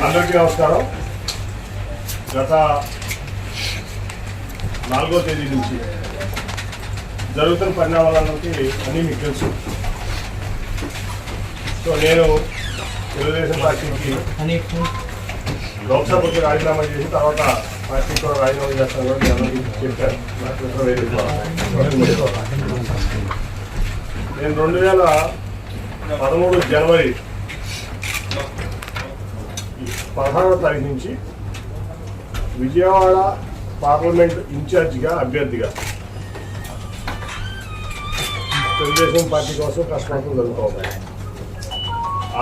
అందరికీ నమస్కారం. గత 4వ తేదీ నుంచి జరుగుతున్న పరిణామాలకి అన్నీ మీకు తెలుసు. సో నేను తెలుగుదేశం పార్టీకి లోక్సభకి రాజీనామా చేసి తర్వాత పార్టీకి కూడా రాజీనామా చేస్తాను కూడా నేను చెప్పాను. నేను 2013 జనవరి 16వ తారీఖు నుంచి విజయవాడ పార్లమెంట్ ఇన్ఛార్జిగా అభ్యర్థిగా తెలుగుదేశం పార్టీ కోసం కష్టపడటం జరుగుతుంది.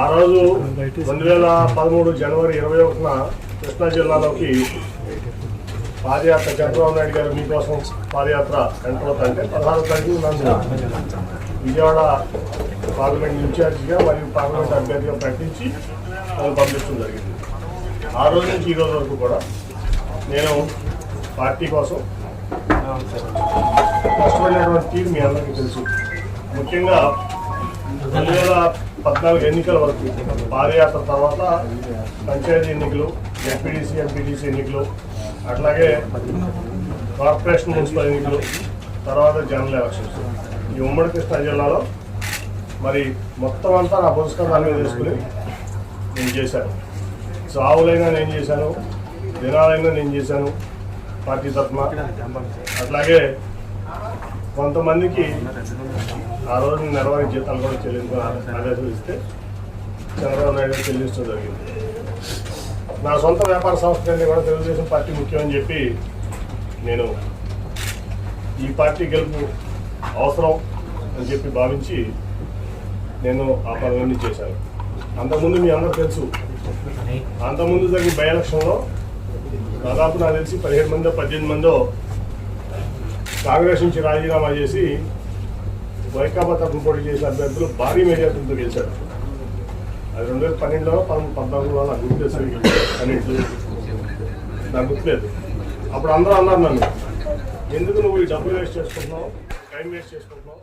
ఆ రోజు 2013 జనవరి 21న కృష్ణా జిల్లాలోకి పాదయాత్ర చంద్రబాబు నాయుడు గారు మీకోసం పాదయాత్ర ఎంటర్ అవుతుంటే 16వ తారీఖు నన్ను విజయవాడ పార్లమెంట్ ఇన్ఛార్జిగా మరియు పార్లమెంట్ అభ్యర్థిగా ప్రకటించి నన్ను పంపించడం జరిగింది. ఆ రోజు నుంచి ఈ రోజు వరకు కూడా నేను పార్టీ కోసం కష్టపడినటువంటి తీరు మీ అందరికీ తెలుసు. ముఖ్యంగా 2014 ఎన్నికల వరకు పాదయాత్ర తర్వాత పంచాయతీ ఎన్నికలు, ఎంపీడీసీ ఎంపీటీసీ ఎన్నికలు, అట్లాగే కార్పొరేషన్ మున్సిపల్ ఎన్నికలు, తర్వాత జనరల్ ఎలక్షన్స్ ఈ ఉమ్మడి కృష్ణా జిల్లాలో మరి మొత్తం అంతా నా పుస్తకాన్ని తీసుకుని నేను చేశాను. సావులైనా నేను చేశాను, దినాలైనా నేను చేశాను పార్టీ తరఫున. అట్లాగే కొంతమందికి ఆ రోజు నెలవారీ జీతాలు కూడా చెల్లించుకుని ఆదేశాలు ఇస్తే చంద్రబాబు నాయుడు చెల్లించడం జరిగింది. నా సొంత వ్యాపార సంస్థలన్నీ కూడా తెలుగుదేశం పార్టీ ముఖ్యమని చెప్పి నేను ఈ పార్టీ గెలుపు అవసరం అని చెప్పి భావించి నేను ఆ పనులన్నీ చేశాను. అంతకుముందు మీ అందరూ తెలుసు, అంతకుముందు జరిగిన బై ఎలక్షన్లో దాదాపు నాకు తెలిసి 17 మందో 18 మందో కాంగ్రెస్ నుంచి రాజీనామా చేసి వైకాపా తరఫున పోటీ చేసిన అభ్యర్థులు భారీ మెజార్టీతో గెలిచారు. అది 2012లో 14లో నాకు గుర్తు 12 నాకు గుర్తులేదు. అప్పుడు అందరూ అన్నారు నన్ను, ఎందుకు నువ్వు ఈ డబ్బులు వేస్ట్ చేసుకుంటున్నావు, టైం వేస్ట్ చేసుకుంటున్నావు,